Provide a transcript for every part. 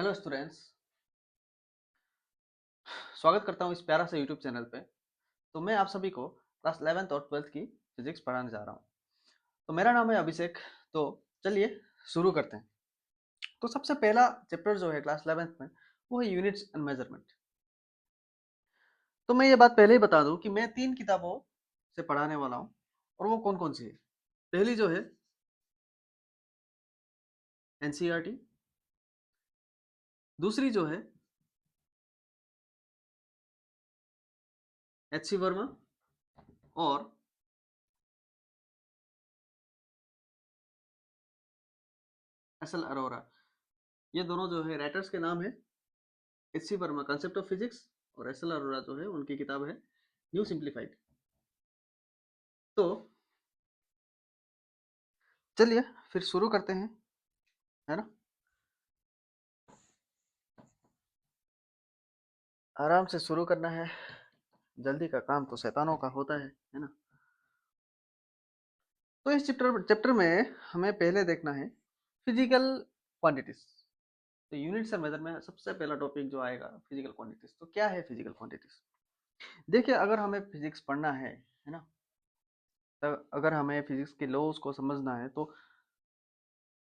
Hello students. स्वागत करता हूँ इस प्यारा सा यूट्यूब चैनल पे। तो मैं आप सभी को क्लास 11th और 12th की फिजिक्स पढ़ाने जा रहा हूँ। तो मेरा नाम है अभिषेक। तो चलिए शुरू करते हैं। तो सबसे पहला चैप्टर जो है क्लास 11th में वो है यूनिट्स एंड मेजरमेंट। तो मैं ये बात पहले ही बता दूं कि मैं 3 किताबों से पढ़ाने वाला हूँ। और वो कौन कौन सी है? पहली जो है एनसीईआरटी, दूसरी जो है एचसी वर्मा और एसएल अरोरा। ये दोनों जो है राइटर्स के नाम है। HC Verma concept of physics और एसएल अरोरा जो है उनकी किताब है न्यू सिंप्लीफाइड। तो चलिए फिर शुरू करते हैं, है ना। आराम से शुरू करना है, जल्दी का काम तो शैतानों का होता है ना। तो इस चैप्टर चैप्टर में हमें पहले देखना है फिजिकल क्वांटिटीज। तो यूनिट्स एंड मेजर में सबसे पहला टॉपिक जो आएगा फिजिकल क्वांटिटीज। तो क्या है फिजिकल क्वांटिटीज? देखिए, अगर हमें फिजिक्स पढ़ना है ना, तो अगर हमें फिजिक्स के लॉज को समझना है तो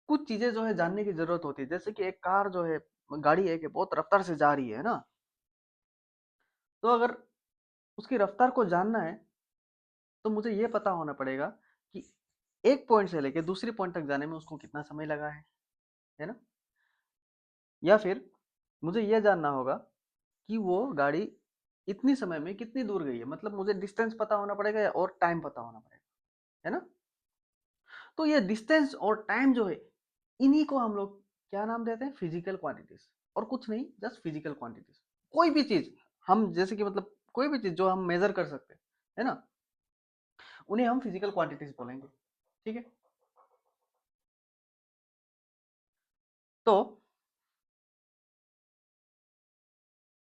कुछ चीजें जो है जानने की जरूरत होती है। जैसे कि एक कार जो है, गाड़ी है कि बहुत रफ्तार से जा रही है ना, तो अगर उसकी रफ्तार को जानना है तो मुझे ये पता होना पड़ेगा कि एक पॉइंट से लेकर दूसरी पॉइंट तक जाने में उसको कितना समय लगा है ना। या फिर मुझे यह जानना होगा कि वो गाड़ी इतनी समय में कितनी दूर गई है। मतलब मुझे डिस्टेंस पता होना पड़ेगा या और टाइम पता होना पड़ेगा, है ना। तो ये डिस्टेंस और टाइम जो है, इन्हीं को हम लोग क्या नाम देते हैं? Physical quantities. और कुछ नहीं, जस्ट फिजिकल क्वांटिटीज। कोई भी चीज हम, जैसे कि मतलब कोई भी चीज जो हम मेजर कर सकते हैं, है ना, उन्हें हम फिजिकल क्वांटिटीज बोलेंगे। ठीक है। तो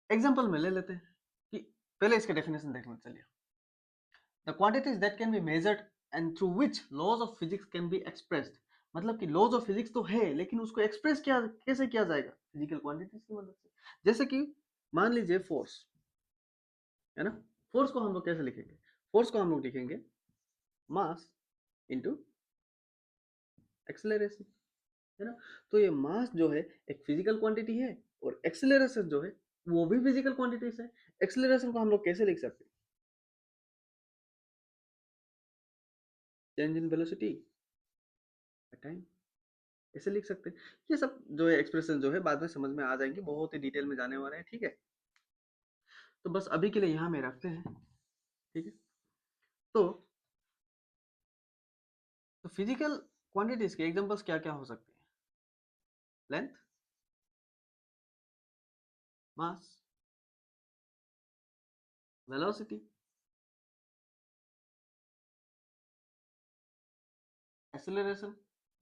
एग्जाम्पल में ले लेते हैं कि पहले इसके डेफिनेशन देख लेते। चलिए, the quantities that can be measured and through which laws of physics can be expressed. मतलब कि लॉज ऑफ फिजिक्स तो है, लेकिन उसको एक्सप्रेस क्या कैसे किया जाएगा? फिजिकल क्वांटिटीज की मदद से। जैसे कि मान लीजिए फोर्स, है ना। फोर्स को हम लोग कैसे लिखेंगे? फोर्स को हम लोग लिखेंगे मास इंटू एक्सेलरेशन, है ना। तो ये मास जो है एक फिजिकल क्वांटिटी है, और एक्सेलरेशन जो है वो भी फिजिकल क्वांटिटीज है। एक्सेलरेशन को हम लोग कैसे लिख सकते हैं? Change in velocity by time, ऐसे लिख सकते हैं। ये सब जो है एक्सप्रेशन जो है बाद में समझ में आ जाएंगे, बहुत ही डिटेल में जाने वाले हैं। ठीक है। तो बस अभी के लिए यहाँ में रखते हैं। ठीक है। तो फिजिकल क्वांटिटीज के एग्जांपल्स क्या क्या हो सकते हैं? लेंथ, मास, वेलोसिटी, एक्सेलरेशन,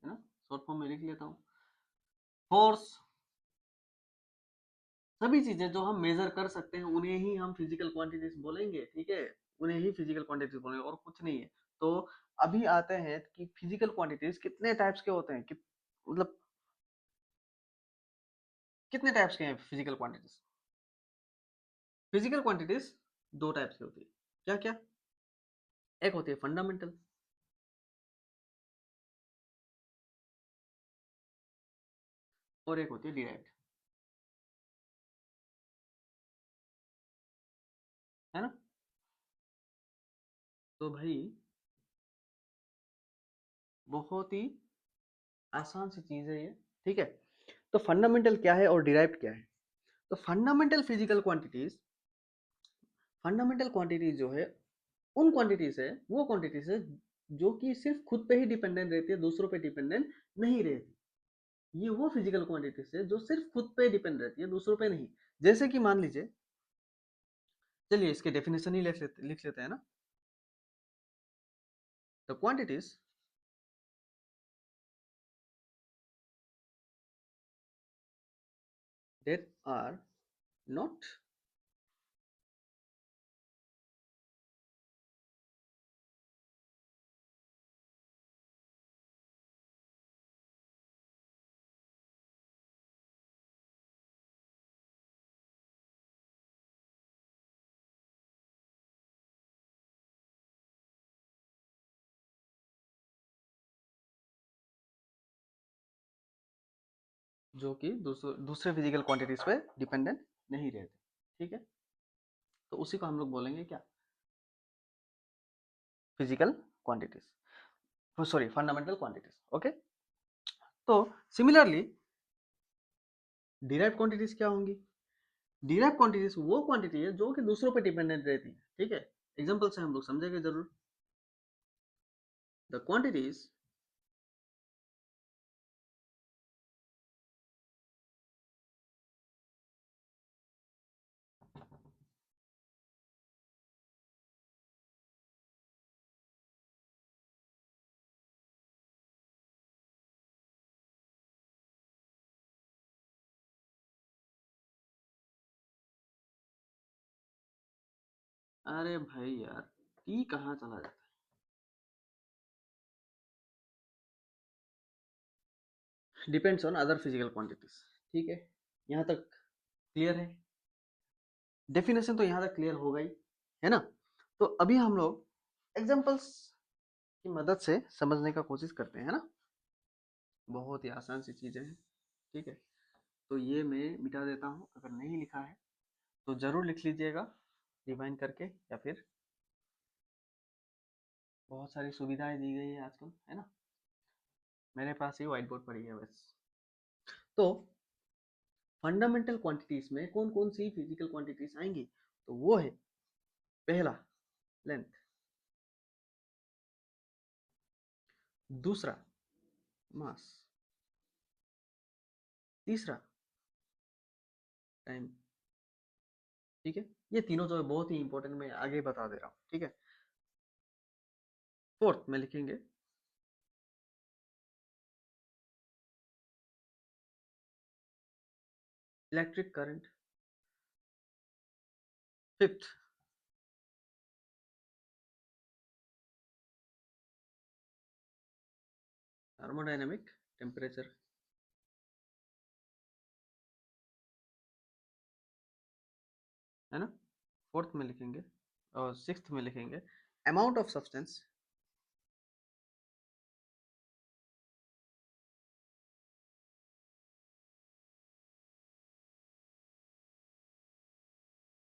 है ना, शॉर्ट फॉर्म में लिख लेता हूँ, फोर्स। सभी चीजें जो हम मेजर कर सकते हैं उन्हें ही हम फिजिकल क्वांटिटीज बोलेंगे। ठीक है। उन्हें ही फिजिकल क्वांटिटीज बोलेंगे, और कुछ नहीं है। तो अभी आते हैं कि फिजिकल क्वांटिटीज कितने टाइप्स के होते हैं, मतलब कितने टाइप्स के हैं फिजिकल क्वांटिटीज? फिजिकल क्वांटिटीज दो टाइप्स की होती है। क्या क्या? एक होती है फंडामेंटल, और एक होती है डिराइव्ड, है ना। तो भाई बहुत ही आसान सी चीज है ये। ठीक है। तो फंडामेंटल क्या है और डिराइव्ड क्या है? तो फंडामेंटल क्वांटिटीज जो है, उन क्वांटिटीज है, वो क्वांटिटीज है जो कि सिर्फ खुद पे ही डिपेंडेंट रहती है, दूसरों पे डिपेंडेंट नहीं रहती। ये वो फिजिकल क्वांटिटीज है जो सिर्फ खुद पे डिपेंड रहती है, दूसरों पे नहीं। जैसे कि मान लीजिए, चलिए इसके डेफिनेशन ही लिख लेते हैं ना। The quantities that are not जो कि दूसरे फिजिकल क्वांटिटीज पे डिपेंडेंट नहीं रहते, ठीक है। तो उसी को हम लोग बोलेंगे क्या, physical quantities, sorry fundamental quantities, okay. तो सिमिलरली डिराइव्ड क्वांटिटीज क्या होंगी, डिराइव्ड क्वांटिटीज वो क्वांटिटी है जो कि दूसरों पे डिपेंडेंट रहती है, ठीक है। एग्जांपल से हम लोग समझेंगे जरूर। द क्वांटिटीज अरे भाई यार, टी कहाँ चला जाता है, depends on other physical quantities, ठीक है। यहाँ तक क्लियर है, डेफिनेशन तो यहाँ तक क्लियर होगा ही, है ना। तो अभी हम लोग एग्जांपल्स की मदद से समझने का कोशिश करते हैं, है ना। बहुत ही आसान सी चीजें हैं, ठीक है। तो ये मैं मिटा देता हूँ, अगर नहीं लिखा है तो जरूर लिख लीजिएगा रिवाइंड करके, या फिर बहुत सारी सुविधाएं दी गई है आजकल, है ना। मेरे पास ही व्हाइट बोर्ड पड़ी है बस। तो फंडामेंटल क्वांटिटीज में कौन कौन सी फिजिकल क्वांटिटीज आएंगी, तो वो है पहला लेंथ, दूसरा मास, तीसरा टाइम, ठीक है। ये तीनों जो है बहुत ही इंपॉर्टेंट, मैं आगे बता दे रहा हूँ, ठीक है। फोर्थ में लिखेंगे electric current, fifth thermodynamic temperature, है ना। फोर्थ में लिखेंगे और सिक्स्थ में लिखेंगे अमाउंट ऑफ सब्सटेंस,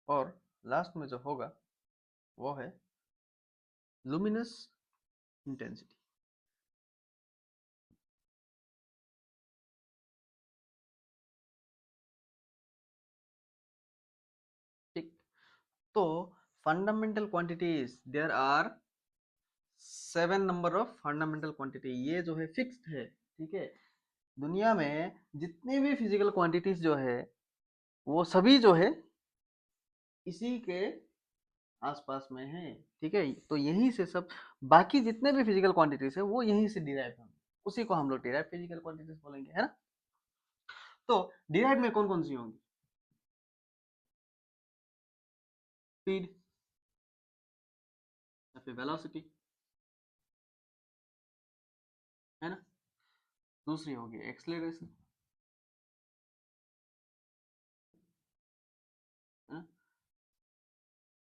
और लास्ट में जो होगा वो है लुमिनस इंटेंसिटी, ठीक। तो fundamental quantities, there are 7 number of fundamental quantity, ये जो है फिक्स्ड है, ठीक है। दुनिया में जितनी भी फिजिकल क्वांटिटीज जो है वो सभी जो है इसी के आसपास में है, ठीक है। तो यहीं से सब बाकी जितने भी फिजिकल क्वांटिटीज है वो यहीं से डिराइव होंगे, उसी को हम लोग डिराइव फिजिकल क्वांटिटीज बोलेंगे, है ना। तो डिराइव में कौन कौन सी होंगी, स्पीड या फिर वेलोसिटी, है ना। दूसरी होगी एक्सेलरेशन, है ना।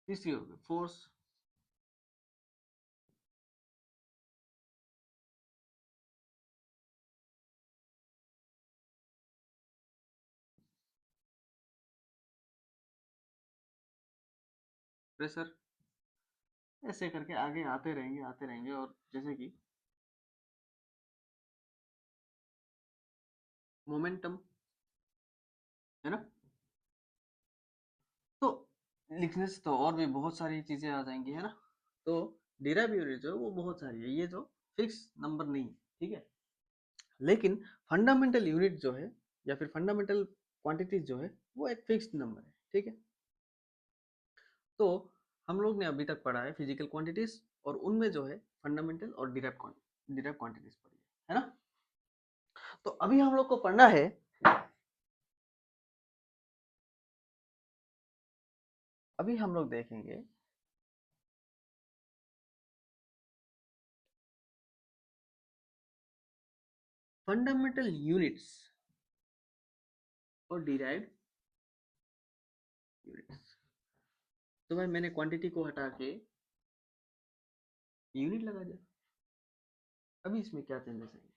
तीसरी होगी फोर्स, प्रेशर, ऐसे करके आगे आते रहेंगे, और जैसे कि मोमेंटम, है ना। तो लिखने से तो और भी बहुत सारी चीजें आ जाएंगी, है ना। तो डिराइव यूनिट जो है वो बहुत सारी है, ये जो फिक्स नंबर नहीं है, ठीक है। लेकिन फंडामेंटल यूनिट जो है या फिर फंडामेंटल क्वांटिटीज जो है वो एक फिक्स्ड नंबर है, ठीक है। तो हम लोग ने अभी तक पढ़ा है फिजिकल क्वांटिटीज, और उनमें जो है फंडामेंटल और डिराइव क्वांटिटीज पढ़ी है ना। तो अभी हम लोग को पढ़ना है अभी हम लोग देखेंगे फंडामेंटल यूनिट्स और डिराइव्ड यूनिट्स। तो भाई मैंने क्वांटिटी को हटा के यूनिट लगा दिया, अभी इसमें क्या चेंजेस आएंगे।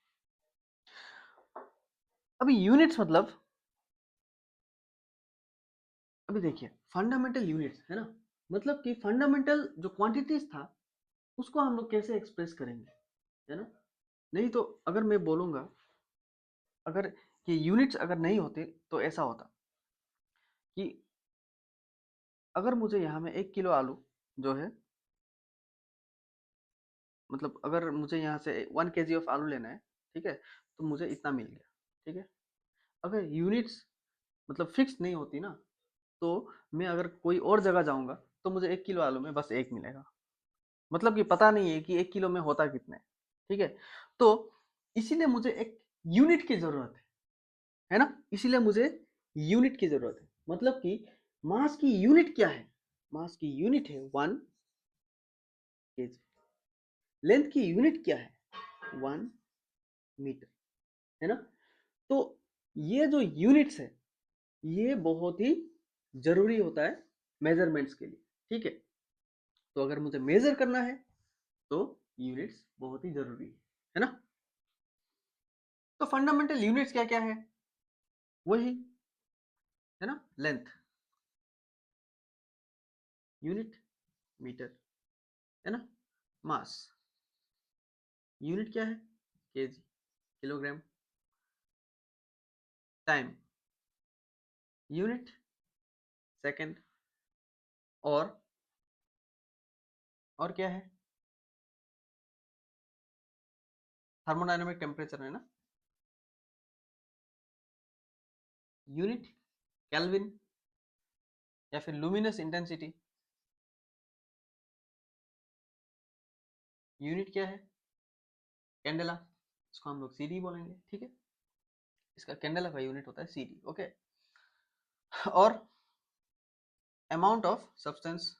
अभी यूनिट्स मतलब, अभी देखिए फंडामेंटल यूनिट्स है ना, मतलब कि फंडामेंटल जो क्वांटिटीज था उसको हम लोग कैसे एक्सप्रेस करेंगे, है ना। नहीं तो अगर मैं बोलूंगा, अगर ये यूनिट्स अगर नहीं होते तो ऐसा होता कि अगर मुझे यहाँ में 1 किलो आलू जो है, मतलब अगर मुझे यहाँ से 1 kg ऑफ आलू लेना है, ठीक है, तो मुझे इतना मिल गया, ठीक है। अगर यूनिट्स मतलब फिक्स नहीं होती ना, तो मैं अगर कोई और जगह जाऊंगा तो मुझे 1 किलो आलू में बस एक मिलेगा, मतलब कि पता नहीं है कि 1 किलो में होता कितना ठीक है। तो इसीलिए मुझे एक यूनिट की जरूरत है ना, इसीलिए मुझे यूनिट की जरूरत है, मतलब कि मास की यूनिट क्या है, मास की यूनिट है 1 kg, लेंथ की यूनिट क्या है 1 मीटर, है ना। तो ये जो यूनिट्स है ये बहुत ही जरूरी होता है मेजरमेंट्स के लिए, ठीक है। तो अगर मुझे मेजर करना है तो यूनिट्स बहुत ही जरूरी है ना। तो फंडामेंटल यूनिट्स क्या क्या है, वही है ना, लेंथ यूनिट मीटर, है ना, मास यूनिट क्या है KG kilogram, time unit second, और क्या है, थर्मोडायनामिक टेम्परेचर है ना, यूनिट केल्विन, या फिर लुमिनस इंटेंसिटी, यूनिट क्या है कैंडेला, इसको हम लोग सीडी बोलेंगे, ठीक है। इसका कैंडेला का यूनिट होता है सीडी, ओके। और अमाउंट ऑफ सब्सटेंस,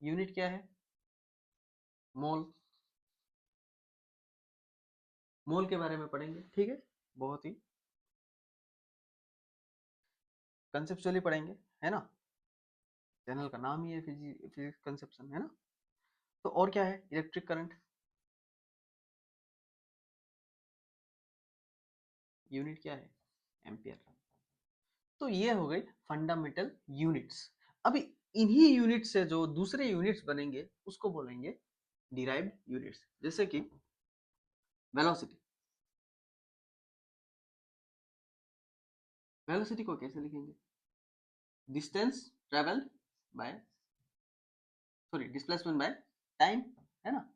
यूनिट क्या है मोल, मोल के बारे में पढ़ेंगे, ठीक है, बहुत ही कंसेप्चुअली पढ़ेंगे, है ना। चैनल का नाम ही है फिजिक्स कंसेप्शन, है ना। तो और क्या है इलेक्ट्रिक करंट, यूनिट क्या है एम्पियर। तो ये हो गई फंडामेंटल यूनिट्स। अभी इन्हीं यूनिट से जो दूसरे यूनिट्स बनेंगे उसको बोलेंगे डिराइव्ड यूनिट्स, जैसे कि वेलोसिटी, वेलोसिटी को कैसे लिखेंगे, distance travelled by, sorry displacement by time, है ना।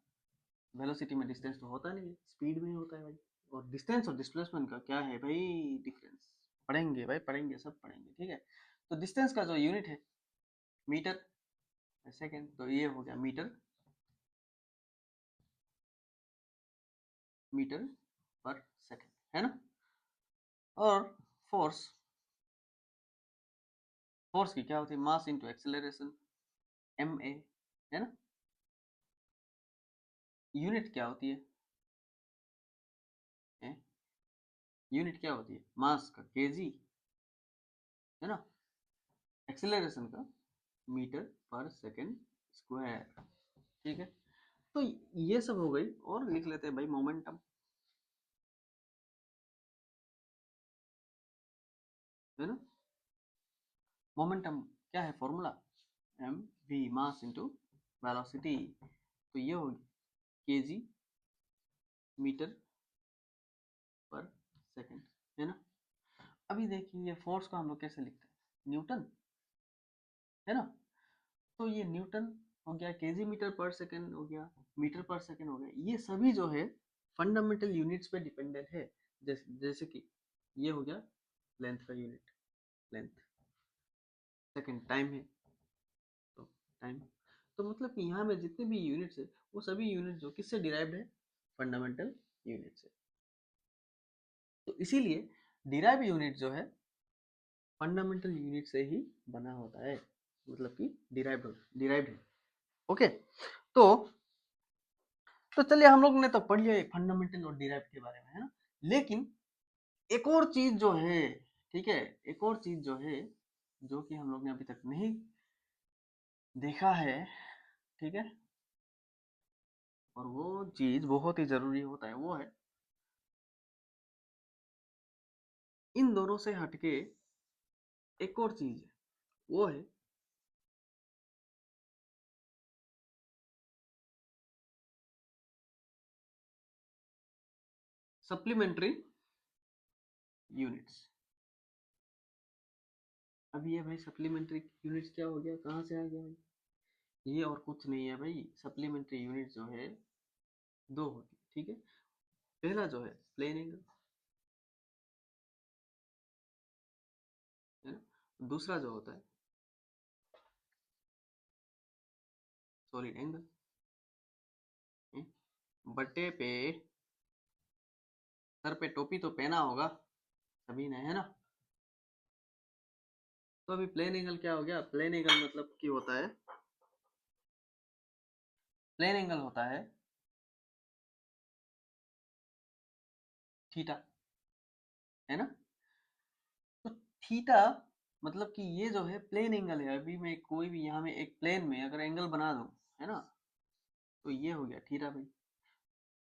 वेलोसिटी में डिस्टेंस तो होता नहीं है, स्पीड में होता है भाई। और डिस्टेंस और डिस्प्लेसमेंट का क्या है भाई डिफरेंस, पढ़ेंगे भाई, पढ़ेंगे, सब पढ़ेंगे, ठीक है। तो डिस्टेंस का जो यूनिट है मीटर सेकेंड, तो ये हो गया मीटर, मीटर पर सेकेंड, है ना। और फोर्स, फोर्स की क्या होती है mass into acceleration, M A, है ना। यूनिट क्या होती है, यूनिट क्या होती है मास का केजी, है ना, एक्सेलरेशन का मीटर पर सेकेंड स्क्वायर, ठीक है। तो ये सब हो गई, और लिख लेते हैं भाई मोमेंटम, है ना। मोमेंटम क्या है formula, M V mass into velocity, तो ये होगी केजी मीटर पर सेकेंड, है ना। अभी देखिए ये फोर्स को हम लोग कैसे लिखते हैं न्यूटन, है ना। तो ये न्यूटन हो गया, केजी मीटर पर सेकेंड हो गया, मीटर पर सेकेंड हो गया, ये सभी जो है फंडामेंटल यूनिट्स पे डिपेंडेंट है। जैसे कि ये हो गया लेंथ का यूनिट, लेंथ, सेकेंड टाइम है, तो टाइम, तो मतलब कि यहाँ में जितने भी यूनिट्स है वो सभी यूनिट जो किससे डिराइव्ड है फंडामेंटल यूनिट से। तो इसीलिए डिराइव यूनिट जो है फंडामेंटल यूनिट से ही बना होता है, मतलब कि डिराइव्ड है, ओके। तो चलिए हम लोग ने तो पढ़ लिया फंडामेंटल और डिराइव के बारे में, है ना। लेकिन एक और चीज जो है, ठीक है, एक और चीज जो है जो कि हम लोग ने अभी तक नहीं देखा है, ठीक है, और वो चीज बहुत ही जरूरी होता है, वो है इन दोनों से हटके एक और चीज है, वो है सप्लीमेंट्री यूनिट्स। अब ये भाई सप्लीमेंट्री यूनिट्स क्या हो गया, कहाँ से आ गया भाई? ये और कुछ नहीं है भाई, सप्लीमेंट्री यूनिट जो है दो होती है, ठीक है। पहला जो है प्लेन एंगल, है ना। दूसरा जो होता है सॉलिड एंगल, बट्टे पे सर पे टोपी तो पहना होगा सभी ने, है ना। तो अभी प्लेन एंगल क्या हो गया, प्लेन एंगल मतलब कि होता है, प्लेन एंगल होता है थीटा, है ना। तो थीटा मतलब कि ये जो है प्लेन एंगल है। अभी मैं कोई भी यहाँ में एक प्लेन में अगर एंगल बना दूं, है ना, तो ये हो गया थीटा भाई।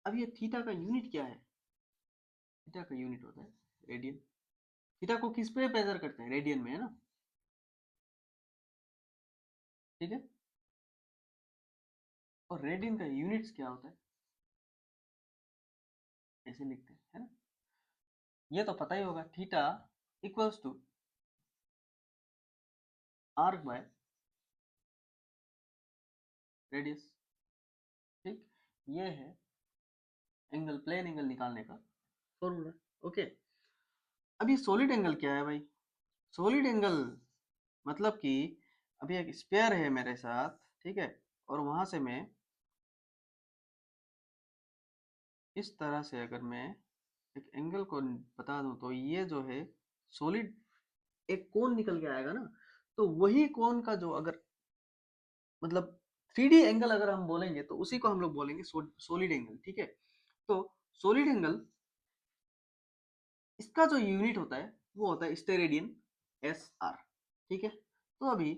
अब ये थीटा का यूनिट क्या है, थीटा का यूनिट होता है रेडियन। थीटा को किस पे मेजर करते हैं, रेडियन में, है ना, ठीक है। और रेडियन का यूनिट्स क्या होता है, ऐसे लिखते हैं, है ना। ये तो पता ही होगा, theta equals to arc by radius, ठीक। ये है एंगल, प्लेन एंगल निकालने का फॉर्मूला, ओके। अब ये सॉलिड एंगल क्या है भाई, सॉलिड एंगल मतलब कि अभी एक स्पेयर है मेरे साथ, ठीक है, और वहां से मैं इस तरह से अगर मैं एक एंगल को बता दूं, तो ये जो है सॉलिड एक कोण निकल के आएगा ना। तो वही कोण का जो अगर मतलब 3D एंगल अगर हम बोलेंगे, तो उसी को हम लोग बोलेंगे सॉलिड एंगल, ठीक है। तो सॉलिड एंगल, इसका जो यूनिट होता है वो होता है स्टेरेडियन, SR, ठीक है। तो अभी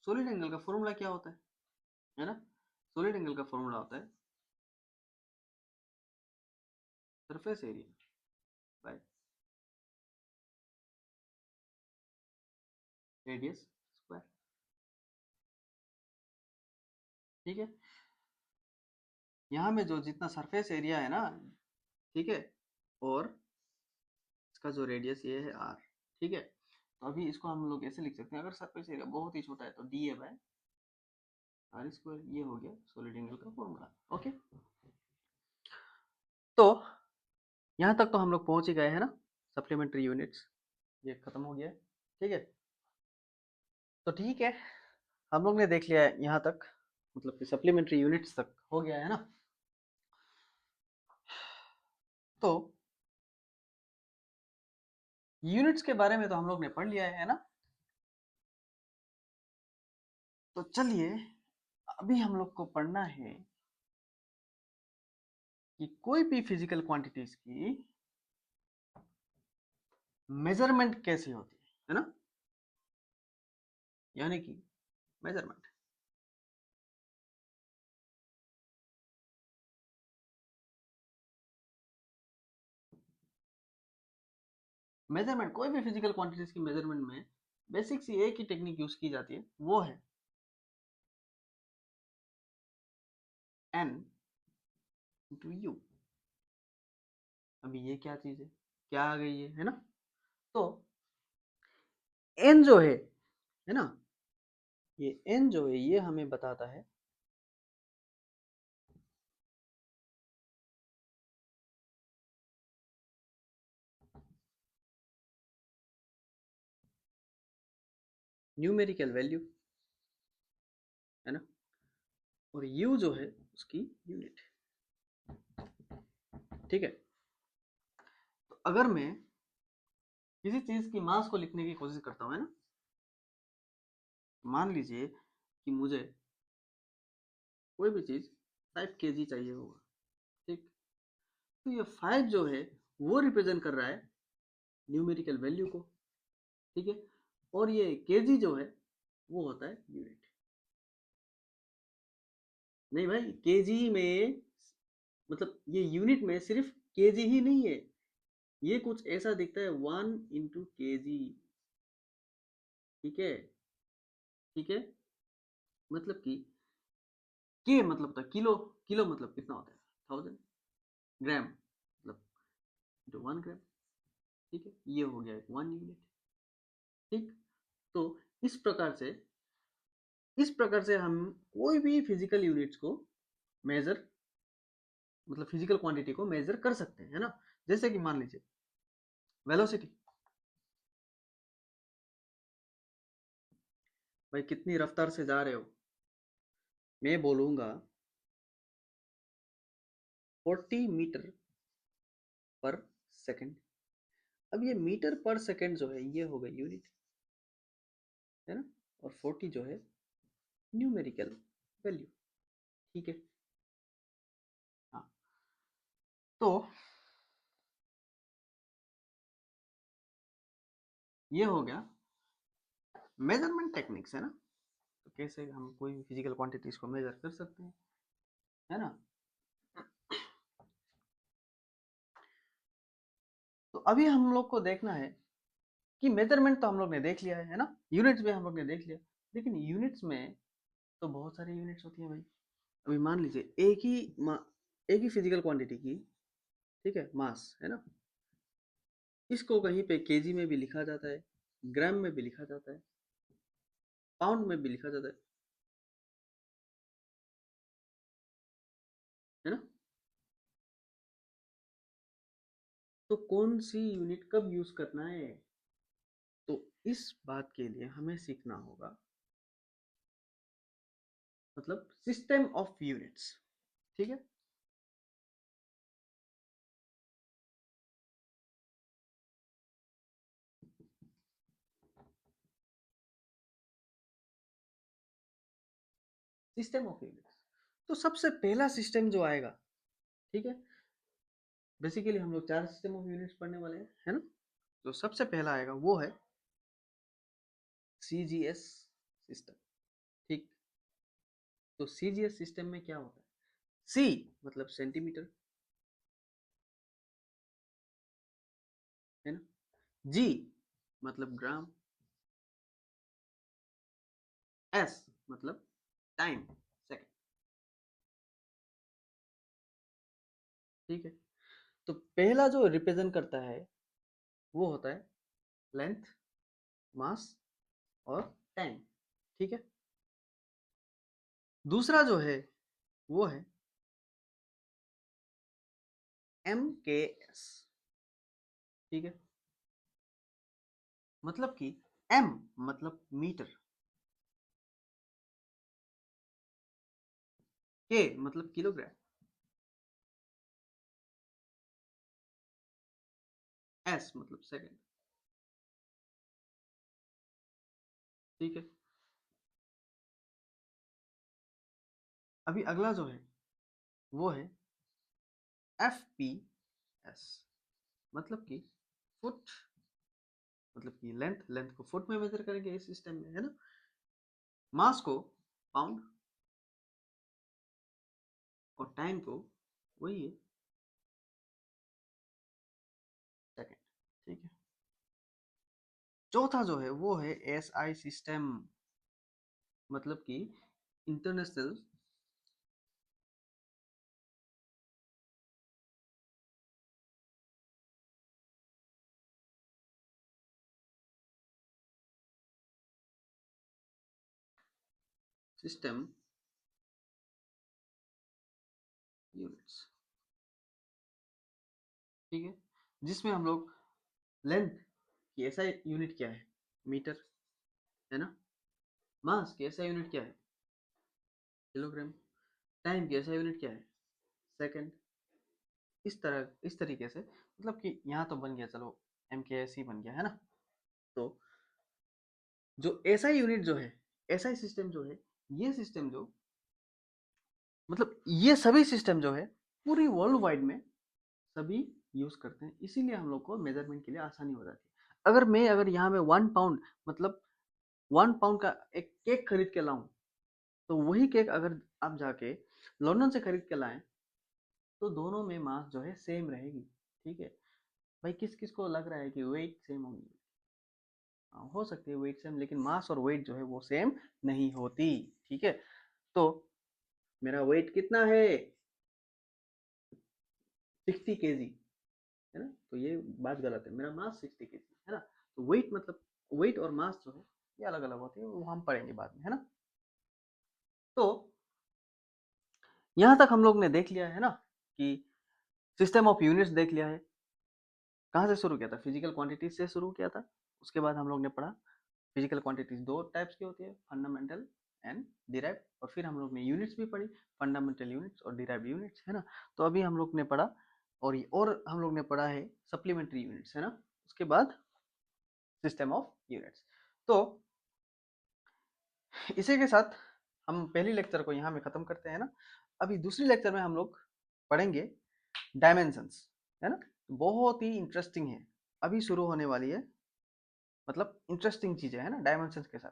सॉलिड एंगल का फॉर्मूला क्या होता है ना, सॉलिड एंगल का फॉर्मूला होता है surface area by radius square, ठीक है। यहाँ में जो जितना सरफेस एरिया है ना, ठीक है, और इसका जो रेडियस ये है R, ठीक है। तो अभी इसको हम लोग ऐसे लिख सकते हैं, अगर सरफेस एरिया बहुत ही छोटा है तो d A by r square, ये हो गया सॉलिड एंगल का फॉर्मूला, ओके। तो यहाँ तक तो हम लोग पहुंच ही गए हैं ना, सप्लीमेंट्री यूनिट्स ये खत्म हो गया है, ठीक है। तो ठीक है, हम लोग ने देख लिया है यहाँ तक, मतलब कि सप्लीमेंट्री यूनिट्स तक हो गया है ना। तो यूनिट्स के बारे में तो हम लोग ने पढ़ लिया है ना। तो चलिए अभी हम लोग को पढ़ना है कि कोई भी फिजिकल क्वांटिटीज की मेजरमेंट कैसे होती है ना, यानी कि मेजरमेंट, मेजरमेंट कोई भी फिजिकल क्वांटिटीज की मेजरमेंट में बेसिक सी एक ही टेक्निक यूज की जाती है, वो है एन इंटू यू। अभी ये क्या चीज है, क्या आ गई है ना। तो एन जो है ना, ये एन जो है ये हमें बताता है न्यूमेरिकल वैल्यू, है ना। और यू जो है उसकी यूनिट, ठीक है। तो अगर मैं किसी चीज की मास को लिखने की कोशिश करता हूँ, है ना, मान लीजिए कि मुझे कोई भी चीज 5 kg चाहिए होगा, ठीक। तो ये 5 जो है वो रिप्रेजेंट कर रहा है न्यूमेरिकल वैल्यू को, ठीक है। और ये केजी जो है वो होता है यूनिट, नहीं भाई, केजी में मतलब ये यूनिट में सिर्फ केजी ही नहीं है, ये कुछ ऐसा दिखता है 1 into kg। ठीक है, ठीक है। मतलब कि के मतलब होता है किलो, किलो मतलब कितना होता है 1000, ग्राम मतलब जो 1 ग्राम। ठीक है, ये हो गया 1 यूनिट। ठीक, तो इस प्रकार से, इस प्रकार से हम कोई भी फिजिकल यूनिट्स को मेजर, मतलब फिजिकल क्वांटिटी को मेजर कर सकते हैं, है ना। जैसे कि मान लीजिए वेलोसिटी, भाई कितनी रफ्तार से जा रहे हो, मैं बोलूंगा 40 मीटर पर सेकंड। अब ये मीटर पर सेकंड जो है ये हो गई यूनिट, है ना, और 40 जो है न्यूमेरिकल वैल्यू। ठीक है, हाँ। तो ये हो गया मेजरमेंट टेक्निक्स, है ना। तो कैसे हम कोई फिजिकल क्वांटिटीज को मेजर कर सकते हैं, है ना। तो अभी हम लोग को देखना है कि मेजरमेंट तो हम लोग ने देख लिया है ना, यूनिट्स भी हम लोग ने देख लिया, लेकिन यूनिट्स में तो बहुत सारी यूनिट्स होती हैं भाई। अभी मान लीजिए एक ही फिजिकल क्वांटिटी की, ठीक है, मास है ना, इसको कहीं पे केजी में भी लिखा जाता है, ग्राम में भी लिखा जाता है, पाउंड में भी लिखा जाता है ना। तो कौन सी यूनिट कब यूज करना है, तो इस बात के लिए हमें सीखना होगा, मतलब सिस्टम ऑफ यूनिट्स। ठीक है, सिस्टम ऑफ यूनिट्स। तो सबसे पहला सिस्टम जो आएगा, ठीक है, बेसिकली हम लोग 4 सिस्टम ऑफ यूनिट्स पढ़ने वाले हैं, है ना। तो सबसे पहला आएगा वो है सीजीएस सिस्टम। ठीक, तो सीजीएस सिस्टम में क्या होता है, सी मतलब सेंटीमीटर, है ना, जी मतलब ग्राम, एस मतलब टाइम, सेकंड। ठीक है, तो पहला जो रिप्रेजेंट करता है वो होता है लेंथ, मास और टाइम। ठीक है, दूसरा जो है वो है एम के एस। ठीक है, मतलब कि एम मतलब मीटर, के मतलब किलोग्राम, एस मतलब सेकंड। ठीक है, अभी अगला जो है वो है एफ पी एस, मतलब कि फुट, मतलब कि लेंथ, लेंथ को फुट में मेजर करेंगे इस सिस्टम में, है ना, मास को पाउंड और टाइम को वही है सेकंड। ठीक है, चौथा जो है वो है एस आई सिस्टम, मतलब कि इंटरनेशनल सिस्टम यूनिट्स। ठीक है, जिसमें हम लोग लेंथ की ऐसा यूनिट क्या है, मीटर, है ना, मास की ऐसा यूनिट क्या है, किलोग्राम, टाइम की ऐसा यूनिट क्या है, सेकंड। इस तरीके से, मतलब कि यहाँ तो बन गया, चलो एम के एस ही बन गया, है ना। तो जो ऐसा यूनिट जो है, ऐसा सिस्टम जो है, ये सिस्टम जो, मतलब ये सभी सिस्टम जो है पूरी वर्ल्ड वाइड में सभी यूज करते हैं, इसीलिए हम लोग को मेजरमेंट के लिए आसानी हो जाती है। अगर यहाँ में 1 पाउंड, मतलब 1 पाउंड का एक केक खरीद के लाऊं, तो वही केक अगर आप जाके लंदन से खरीद के लाएं तो दोनों में मास जो है सेम रहेगी, ठीक है। भाई किस किस को लग रहा है कि वेट सेम होगी? हो सकती है वेट सेम, लेकिन मास और वेट जो है वो सेम नहीं होती, ठीक है। तो मेरा वेट कितना है? 60 kg, है ना। तो ये बात गलत है, मेरा मास 60 kg है ना। तो वेट मतलब, वेट और मास जो है ये अलग अलग होती है, वो हम पढ़ेंगे बाद में, है ना। तो यहाँ तक हम लोग ने देख लिया है ना कि सिस्टम ऑफ यूनिट्स देख लिया है। कहाँ से शुरू किया था? फिजिकल क्वांटिटीज से शुरू किया था। उसके बाद हम लोग ने पढ़ा फिजिकल क्वांटिटीज दो टाइप्स की होती है, फंडामेंटल एंड डिराइव। और फिर हम लोग ने यूनिट्स भी पढ़ी, फंडामेंटल यूनिट्स और डिराइव यूनिट्स, है ना। तो अभी हम लोग ने पढ़ा, और हम लोग ने पढ़ा है सप्लीमेंट्री यूनिट्स, है ना। उसके बाद सिस्टम ऑफ यूनिट्स। तो इसी के साथ हम पहली लेक्चर को यहाँ में खत्म करते हैं ना। अभी दूसरी लेक्चर में हम लोग पढ़ेंगे डायमेंशंस, है ना। बहुत ही इंटरेस्टिंग है, अभी शुरू होने वाली है, मतलब इंटरेस्टिंग चीजें है ना डायमेंशंस के साथ।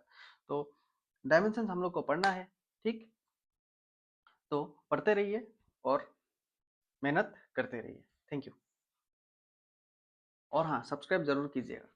तो डायमेंशंस हम लोग को पढ़ना है, ठीक। तो पढ़ते रहिए और मेहनत करते रहिए। Thank you. और हाँ, सब्सक्राइब जरूर कीजिएगा।